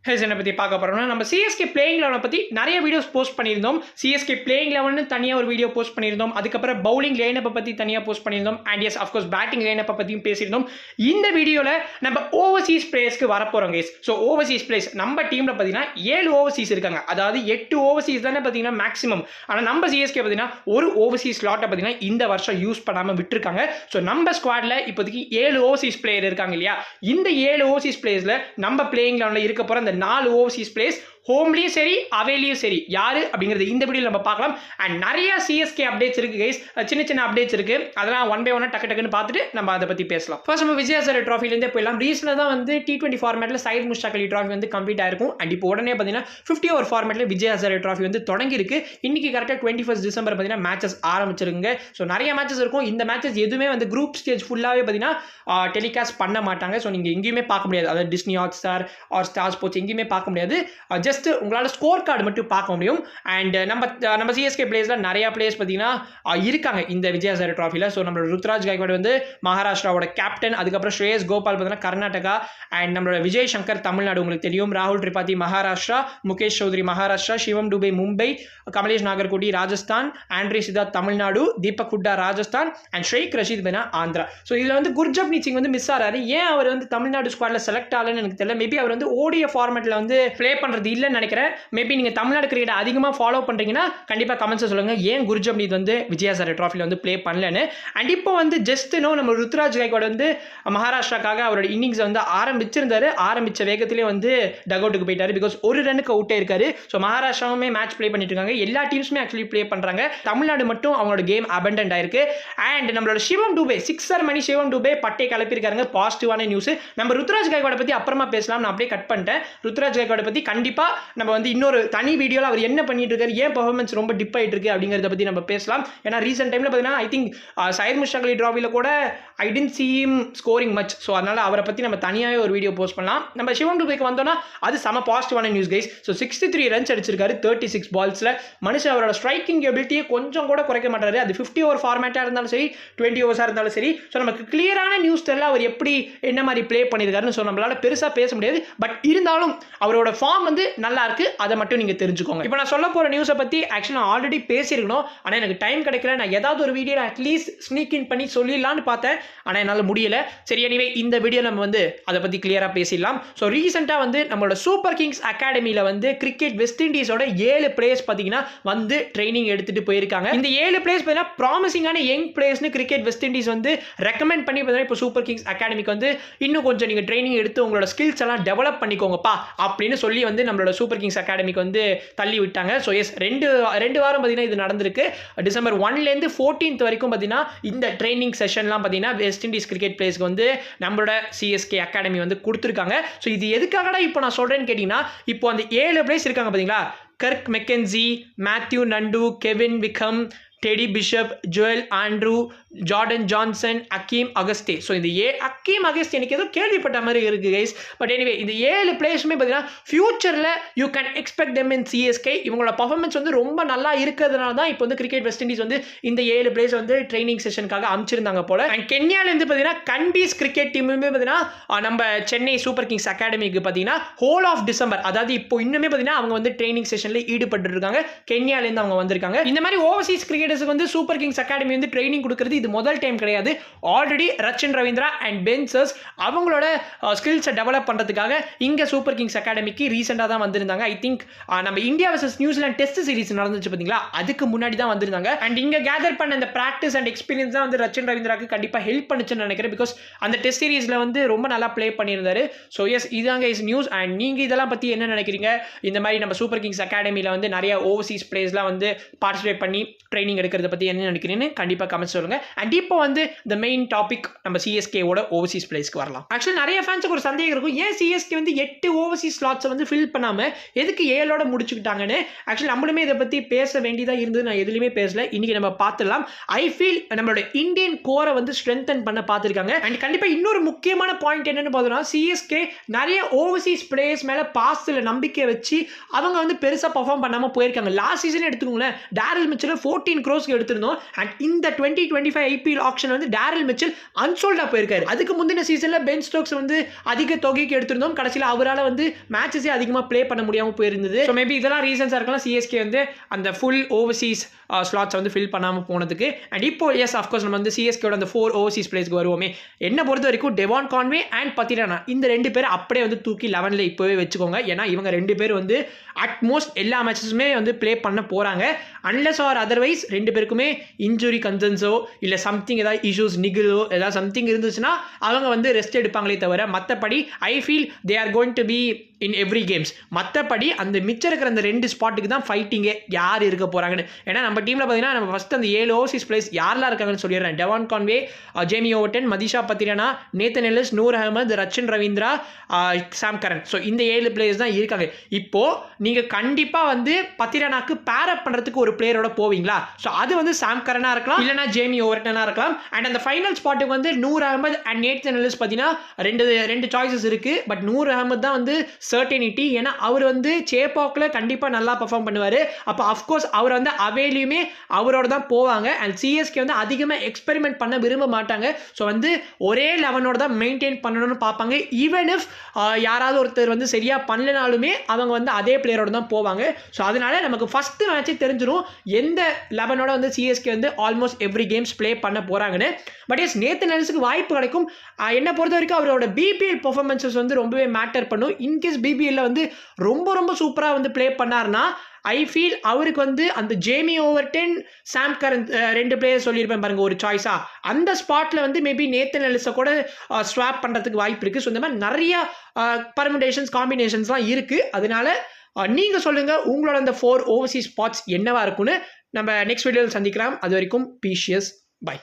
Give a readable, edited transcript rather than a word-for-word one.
என்ன பற்றி பார்க்க போகிறோம்னா நம்ம சிஎஸ்கே பிளேயிங் லெவனை பற்றி நிறைய வீடியோஸ் போஸ்ட் பண்ணியிருந்தோம். சிஎஸ்கே பிளேயிங் லெவன்னு தனியாக ஒரு வீடியோ போஸ்ட் பண்ணியிருந்தோம். அதுக்கப்புறம் பவுலிங் லைனப்பை பற்றி தனியாக போஸ்ட் பண்ணியிருந்தோம். அண்ட் எஸ் அஃப்கோர்ஸ் பேட்டிங் லைனப்பை பற்றியும் பேசியிருந்தோம். இந்த வீடியோவில் நம்ம ஓவர்சீஸ் பிளேயர்ஸ்க்கு வரப்போகிறோம் கைஸ். ஸோ ஓவர்சீஸ் பிளேயர்ஸ் நம்ம டீமில் பார்த்தீங்கன்னா 7 ஓவர்சீஸ் இருக்காங்க. அதாவது 8 ஓவர்சீஸ் தானே பார்த்தீங்கன்னா மேக்ஸிமம். ஆனால் நம்ம சிஎஸ்கே பார்த்தீங்கன்னா ஒரு ஓவர்சீஸ் ஸ்லாட்டை பார்த்தீங்கன்னா இந்த வருஷம் யூஸ் பண்ணாமல் விட்டுருக்காங்க. ஸோ நம்ம ஸ்குவாடில் இப்போதைக்கு 7 ஓவர்சீஸ் பிளேயர் இருக்காங்க இல்லையா. இந்த 7 ஓவர்சீஸ் பிளேயர்ஸில் நம்ம பிளேயிங் லெவனில் இருக்க போகிற 4 ஓவர்சீஸ் பிளேயர்ஸ் ஹோம்லயும் சரி அவேலியும் சரி யாரு அப்படிங்கிறது இந்த வீடியோல நம்ம பார்க்கலாம். அண்ட் நிறைய சிஎஸ்கே அப்டேட்ஸ் இருக்கு கைஸ், சின்ன சின்ன அப்டேட்ஸ் இருக்கு. அதெல்லாம் ஒன் பை ஒன்னா டக்குன்னு பார்த்துட்டு நம்ம அதை பத்தி பேசலாம். ஃபர்ஸ்ட் நம்ம விஜய் ஹசாரே ட்ராஃபில இருந்தே போயிடலாம். ரீசெண்டா தான் வந்து T20 ஃபார்மேட்ல சையத் முஷ்டாக் அலி ட்ராஃபி வந்து கம்ப்ளீட் ஆயிருக்கும். அண்ட் இப்போ உடனே பார்த்தீங்கன்னா 50 ஓவர் ஃபார்மேட்ல விஜய் ஹசாரே ட்ராஃபி வந்து தொடங்கி இருக்கு. இன்னைக்கு கரெக்டாக 21 டிசம்பர் பார்த்தீங்கன்னா மேட்சஸ் ஆரம்பிச்சிருங்க. ஸோ நிறைய மேட்சஸ் இருக்கும். இந்த மேட்சஸ் எதுவுமே வந்து குரூப் ஸ்டேஜ் ஃபுல்லாகவே பார்த்தீங்கன்னா டெலிகாஸ்ட் பண்ண மாட்டாங்க. ஸோ நீங்கள் எங்கேயுமே பார்க்க முடியாது. அதாவது Disney Hotstar or Star Sports எங்கேயுமே பார்க்க முடியாது. ஜஸ்ட் உங்களால் ஸ்கோர் கார்டு மட்டும் பார்க்க முடியும். அண்ட் நம்ம சிஎஸ்கே பிளேயர்ஸ்ல நிறைய பிளேயர்ஸ் பார்த்தீங்கன்னா இருக்காங்க இந்த விஜய் ஹசாரே ட்ராஃபில. ஸோ நம்மளோட ருத்ராஜ் கைக்வாட் வந்து மகாராஷ்டிராவோட கேப்டன். அதுக்கப்புறம் ஸ்ரேயஸ் கோபால் பார்த்தீங்கன்னா கர்நாடகா. அண்ட் நம்மளோட விஜய் சங்கர் தமிழ்நாடு உங்களுக்கு தெரியும். ராகுல் திரிபாதி மகாராஷ்டிரா, முகேஷ் சௌத்ரி மகாராஷ்டிரா, சிவம் டுபே மும்பை, கமலேஷ் நாகர்கோட்டி ராஜஸ்தான், ஆண்ட்ரி சித்தார்த் தமிழ்நாடு, தீபக் ஹுட்டா ராஜஸ்தான் அண்ட் ஷேக் ரஷீத் பெனா ஆந்திரா. ஸோ இதில் வந்து குர்ஜப்னீத் சிங் வந்து மிஸ் ஆறாரு. ஏன் அவர் வந்து தமிழ்நாடு ஸ்குவாட்ல செலக்ட் ஆகலன்னு எனக்கு தெரியல. மேபி அவர் வந்து ஓடிய ஃபார்மேட்ல வந்து ப்ளே பண்றது இல்லைன்னு நினைக்கிறேன். மேபி நீங்க தமிழ்நாடு கிரிக்கெட் அதிகமாக ஃபாலோ பண்றீங்கன்னா கண்டிப்பா கமெண்ட்ஸ் சொல்லுங்க ஏன் குர்ஜப்னீத் வந்து விஜய் ஹசாரே ட்ராஃபில வந்து ப்ளே பண்ணலன்னு. அண்ட் இப்போ வந்து ஜஸ்ட் நம்ம ருத்ராஜ் கைக்வாட் வந்து மகாராஷ்டிராக்காக அவரோட இன்னிங்ஸ் வந்து ஆரம்பிச்சிருந்தாரு. ஆரம்பிச்ச வேகத்திலே வந்து டக் அவுட்டுக்கு போயிட்டாரு. பிகாஸ் ஒரு ரன்னுக்கு அவுட்டே இருக்காரு. ஸோ மகாராஷ்டிராவுமே மேட்ச் ப்ளே பண்ணிட்டு இருக்காங்க. எல்லா டீம்ஸுமே ஆக்சுவலி ப்ளே பண்றாங்க. தமிழ்நாடு மட்டும் அவங்களோட கேம் அபண்டன்ட் ஆயிருக்கு. அண்ட் நம்மளோட சிவம் டுபே 6 மணி சிவம் டுபே பட்டை கலப்பிருக்காங்க. பாசிட்டிவான நியூஸ். நம்ம ருத்ராஜ் கைக்வாட பத்தி அப்புறமா பேசலாம். நான் அப்படியே கட் பண்ணிட்டேன். ருத்ராஜ் கைக்வாட பத்தி கண்டிப்பா நம்ம வந்து இன்னொரு தனி வீடியோல அவர் என்ன பண்ணிட்டு இருக்காரு, ஏன் பெர்ஃபார்மன்ஸ் ரொம்ப டிப் ஆயிட்டு இருக்கு அப்படிங்கறத பத்தி நம்ம பேசலாம். ஏன்னா ரீசென்ட் டைம்ல பார்த்தீங்கன்னா ஐ திங்க் சையத் முஷ்டாக் அலி ட்ராஃபில கூட I didn't see him scoring much. So அதனால அவரை பத்தி நம்ம தனியாகவே ஒரு வீடியோ போஸ்ட் பண்ணலாம். நம்ம சிவம் டுபேக்கு வந்தோம்னா அது செம பாசிட்டிவான நியூஸ் கைஸ். ஸோ 63 ரன்ஸ் அடிச்சிருக்காரு 36 பால்ஸ்ல. மனுஷன் அவரோட ஸ்ட்ரைக்கிங் எபிலிட்டியை கொஞ்சம் கூட குறைக்க மாட்டாரு. அது 50 ஓவர் ஃபார்மேட்டா இருந்தாலும் சரி 20 ஓவர்ஸா இருந்தாலும் சரி. ஸோ நமக்கு கிளியரான நியூஸ் தெரியல அவர் எப்படி என்ன மாதிரி ப்ளே பண்ணியிருக்காருன்னு. ஸோ நம்மளால பெருசா பேச முடியாது. பட் இருந்தாலும் அவரோட ஃபார்ம் வந்து நல்லா இருக்கு. அதை மட்டும் நீங்க தெரிஞ்சுக்கோங்க. இப்போ நான் சொல்ல போற நியூஸை பத்தி ஆக்சுவலா ஆல்ரெடி பேசியிருக்கணும். ஆனால் எனக்கு டைம் கிடைக்கல. நான் ஏதாவது ஒரு வீடியோ அட்லீஸ்ட் ஸ்னீக் இன் பண்ணி சொல்லிடலான்னு பார்த்தேன். ஆனால் என்னால் முடியல. சரி, எனிவே இந்த வீடியோ நம்ம வந்து அதை பத்தி கிளியரா பேசிடலாம். ஸோ ரீசெண்டா வந்து நம்மளோட சூப்பர் கிங்ஸ் அகாடமியில வந்து கிரிக்கெட் வெஸ்ட் இண்டீஸோட 7 பிளேயர்ஸ் பார்த்தீங்கன்னா வந்து ட்ரைனிங் எடுத்துட்டு போயிருக்காங்க. இந்த 7 பிளேயர்ஸ் பார்த்தீங்கன்னா ப்ராமிசிங்கான யங் பிளேயர்ஸ்னு கிரிக்கெட் வெஸ்ட் இண்டீஸ் வந்து ரெக்கமெண்ட் பண்ணி பார்த்தீங்கன்னா இப்போ சூப்பர் கிங்ஸ் அகாடமிக்கு வந்து இன்னும் கொஞ்சம் நீங்க ட்ரைனிங் எடுத்து உங்களோட ஸ்கில்ஸ் எல்லாம் டெவலப் பண்ணிக்கோங்கப்பா அப்படின்னு சொல்லி வந்து நம்மளோட சூப்பர் கிங்ஸ் அகாடமிக்கு வந்து தள்ளி விட்டாங்க. ஸோ எஸ் ரெண்டு வாரம் பார்த்தீங்கன்னா இது நடந்திருக்கு. டிசம்பர் 1லேருந்து 14th வரைக்கும் பார்த்தீங்கன்னா இந்த ட்ரைனிங் செஷன்லாம் பார்த்தீங்கன்னா வெஸ்ட் இண்டீஸ் கிரிக்கெட் பிளேயர்ஸ்க்கு வந்து நம்மளோட சிஎஸ்கே அகாடமி வந்து கொடுத்துருக்காங்க. ஸோ இது எதுக்காகடா இப்போ நான் சொல்றேன்னு கேட்டீங்கன்னா, இப்போ அந்த 7 பிளேயர்ஸ் இருக்காங்க பார்த்தீங்களா, Kirk Mackenzie, Matthew Nandu, Kevin Wickham, Teddy Bishop, Joel Andrew, Jordan Johnson, Akeem Auguste. So இந்த அக்கீம் அகஸ்தே எனக்கு ஏதோ கேள்விப்பட்ட மாதிரி இருக்கு கைஸ். பட் எனிவே இந்த 7 பிளேயர்ஸுமே பார்த்தீங்கன்னா ஃபியூச்சரில் you can expect them in CSK. இவங்களோட பர்ஃபார்மன்ஸ் வந்து ரொம்ப நல்லா இருக்கிறதுனால தான் இப்போ வந்து கிரிக்கெட் வெஸ்ட் இண்டீஸ் வந்து இந்த 7 பிளேயர்ஸ் வந்து ட்ரைனிங் செஷனுக்காக அமைச்சிருந்தாங்க போல. அண்ட் கென்யாலேருந்து பார்த்தீங்கன்னா கன்பீஸ் கிரிக்கெட் டீமுமே பார்த்தீங்கன்னா நம்ம சென்னை சூப்பர் கிங்ஸ் அகாடமிக்கு பார்த்தீங்கன்னா ஹோல் ஆஃப் டிசம்பர், அதாவது இப்போ இன்னுமே பார்த்தீங்கன்னா அவங்க வந்து ட்ரைனிங் செஷனில் ஈடுபட்டு இருக்காங்க. கென்யாலேருந்து அவங்க வந்திருக்காங்க. இந்த மாதிரி ஓவர்சீஸ் கிரிக்கெட் வந்து சூப்பர் கிங்ஸ் அகாடமி வந்து ட்ரைனிங் கொடுக்கிறது இது முதல் டைம் கிடையாது. Already Rachin Ravindra and Ben Sears அவங்களோட ஸ்கில்ஸை டெவலப் பண்றதுக்காக இங்க சூப்பர் கிங்ஸ் அகாடமிக்கு ரீசெண்டா தான் வந்திருந்தாங்க. ஐ திங்க் நம்ம India versus New Zealand test series நடந்துச்சு பாத்தீங்களா, அதுக்கு முன்னாடி தான் வந்திருந்தாங்க. அண்ட் இங்க கேதர் பண்ண அந்த பிராக்டிஸ் அண்ட் எக்ஸ்பீரியன்ஸ் தான் வந்து ரச்சின் ரவீந்திராக்கு கண்டிப்பா ஹெல்ப் பண்ணுச்சுன்னு நினைக்கிறேன். பிகாஸ் அந்த டெஸ்ட் சீரிஸ்ல வந்து ரொம்ப நல்லா ப்ளே பண்ணியிருந்தாரு. ஸோ எஸ் இதாங்க இஸ் நியூஸ். அண்ட் நீங்க இதெல்லாம் பத்தி என்ன நினைக்கிறீங்க? இந்த மாதிரி நம்ம சூப்பர் கிங்ஸ் அகாடமியில வந்து நிறைய ஓவர்சீஸ் பிளேயர்ஸ்லாம் வந்து பார்ட்டிசிபேட் பண்ணி ட்ரைனிங் எடுக்கிறத பத்தி என்ன நினைக்கிறீங்கன்னு கண்டிப்பா கமெண்ட்ஸ் சொல்லுங்க. அண்ட் இப்போ வந்து the main topic நம்ம சிஎஸ்கே ஓட ஓவர்சீஸ் பிளேயர்ஸ்க்கு வரலாம். ஆக்சுவலி நிறைய ஃபேன்ஸுக்கு ஒரு சந்தேகம் இருக்கும், ஏன் சிஎஸ்கே வந்து 8 ஓவர்சீஸ் ஸ்லாட்ஸை வந்து ஃபில் பண்ணாம எதுக்கு 7ஓட முடிச்சுக்கிட்டாங்கன்னு. ஆக்சுவலி நம்மளுமே இதை பத்தி பேச வேண்டியதா இருந்தது. நான் எதுலையுமே பேசல. இன்னைக்கு நம்ம பார்த்துடலாம். ஐ ஃபீல் நம்மளோட இந்தியன் கோரை வந்து ஸ்ட்ரென்தன் பண்ண பார்த்துருக்காங்க. அண்ட் கண்டிப்பா இன்னொரு முக்கியமான பாயிண்ட் என்னன்னு பார்த்தோம்னா, சிஎஸ்கே நிறைய ஓவர்சீஸ் பிளேயர்ஸ் மேல பாஸ்ட்ல நம்பிக்கை வச்சு அவங்க வந்து பெருசா பெர்ஃபார்ம் பண்ணாம போயிருக்காங்க. லாஸ்ட் சீசன் எடுத்துக்கோங்களேன், டேரல் மிச்சல் 14 crores எடுத்திருந்தோம். அண்ட் இந்த 2025 ஐபிஎல் ஆக்ஷன் வந்து டேரல் மிச்சல் அன்சோல்டா போயிருக்காரு. அதுக்கு முந்தின சீசன்ல பென் ஸ்டோக்ஸ் வந்து அதிக தொகைக்கு எடுத்திருந்தோம். கடைசியில் அவரால் வந்து மேட்சஸே அதிகமாக ப்ளே பண்ண முடியாமல் போயிருந்தது. ஸோ மேபி இதெல்லாம் ரீசன்ஸாக இருக்கலாம் சிஎஸ்கே வந்து அந்த ஃபுல் ஓவர்சீஸ் ஸ்லாட்ஸ் வந்து ஃபில் பண்ணாமல் போனதுக்கு. அண்ட் இப்போ எஸ் அஃப்கோர்ஸ் நம்ம வந்து சிஎஸ்கேயோட அந்த 4 ஓவர்சீஸ் பிளேஸ்க்கு வருவோமே. என்ன பொறுத்த வரைக்கும் டெவான் கான்வே அண்ட் பத்திரானா இந்த 2 பேர் அப்படியே வந்து தூக்கி 11ல் இப்போவே வச்சுக்கோங்க. ஏன்னா இவங்க 2 பேர் வந்து அட்மோஸ்ட் எல்லா மேட்சஸுமே வந்து ப்ளே பண்ண போகிறாங்க. அன்லெஸ் ஆர் அதர்வைஸ் 2 பேருக்குமே இன்ஜுரி கன்சர்ன்ஸோ இல்லை சம்திங் ஏதாவது இஷ்யூஸ் நிகழோ ஏதாவது சம்திங் இருந்துச்சுன்னா அவங்க வந்து ரெஸ்ட் எடுப்பாங்களே தவிர மற்றபடி I feel they are going to be in every games. மற்றபடி அந்த மிச்சம் இருக்கிற அந்த 2 ஸ்பாட்டுக்கு தான் ஃபைட்டிங்கே யார் இருக்க போகிறாங்கன்னு. ஏன்னா நம்ம டீமில் பார்த்தீங்கன்னா நம்ம ஃபஸ்ட் அந்த 7 ஓவர்சீஸ் பிளேஸ் யாரெல்லாம் இருக்காங்கன்னு சொல்லிடுறேன். Devon Conway, Jamie Overton, Matheesha Pathirana, Nathan Ellis, Noor Ahmad, Rachin Ravindra, Sam Curran. So இந்த 7 பிளேயர்ஸ் தான் இருக்காங்க. இப்போது நீங்கள் கண்டிப்பாக வந்து பத்திரானாக்கு பேரப் பண்ணுறதுக்கு ஒரு பிளேயரோட போவீங்களா? ஸோ அது வந்து சாம் கரனாக இருக்கலாம், இல்லைனா ஜேமி ஓவர்டனாக இருக்கலாம். அண்ட் அந்த ஃபைனல் ஸ்பாட்டுக்கு வந்து Noor Ahmad and Nathan Ellis பார்த்தீங்கன்னா ரெண்டு சாய்ஸஸ் இருக்குது. பட் நூர் அகமது தான் வந்து சர்டனிட்டி. ஏன்னா அவர் வந்து சேப்பாக்கில் கண்டிப்பாக நல்லா பர்ஃபார்ம் பண்ணுவார். அப்போ அஃப்கோர்ஸ் அவர் வந்து அவேலையுமே அவரோட தான் போவாங்க. அண்ட் சிஎஸ்கே வந்து அதிகமாக எக்ஸ்பெரிமெண்ட் பண்ண விரும்ப மாட்டாங்க. ஸோ வந்து ஒரே 11ஓட தான் மெயின்டைன் பண்ணணும்னு பார்ப்பாங்க. ஈவன் இஃப் யாராவது ஒருத்தர் வந்து சரியாக பண்ணலனாலுமே அவங்க வந்து அதே பிளேயரோட தான் போவாங்க. ஸோ அதனால நமக்கு ஃபஸ்ட்டு மேட்சே தெரிஞ்சிடும் எந்த 11ஓட வந்து சிஎஸ்கே வந்து ஆல்மோஸ்ட் எவ்ரி கேம்ஸ் ப்ளே பண்ண போகிறாங்கன்னு. பட் எஸ் நேத்தன் எல்லிஸுக்கு வாய்ப்பு கிடைக்கும். என்னை பொறுத்த வரைக்கும் அவரோட பிபிஎல் பெர்ஃபார்மன்ஸஸ் வந்து ரொம்பவே மேட்டர் பண்ணும். இன்கேஸ் பிபிஎல்ல வந்து ரொம்ப சூப்பராக வந்து ப்ளே பண்ணார்னா ஐ ஃபீல் அவருக்கு வந்து அந்த ஜேமி ஓவர்டன், சாம் கரன் 2 பிளேயர் சொல்லியிருப்பேன் பாருங்க ஒரு சாய்ஸா. அந்த ஸ்பாட்டில் வந்து மேபி நேத்தன் எல்லிஸை கூட ஸ்வாப் பண்ணுறதுக்கு வாய்ப்பு இருக்குது. ஸோ இந்த மாதிரி நிறைய பர்முடேஷன்ஸ் காம்பினேஷன்ஸ்லாம் இருக்குது. அதனால நீங்கள் சொல்லுங்கள் உங்களோட அந்த 4 ஓவர்சீஸ் ஸ்பாட்ஸ் என்னவா இருக்குன்னு. நம்ம நெக்ஸ்ட் வீடியோவில் சந்திக்கலாம். அது வரைக்கும் பீஷியஸ் பை.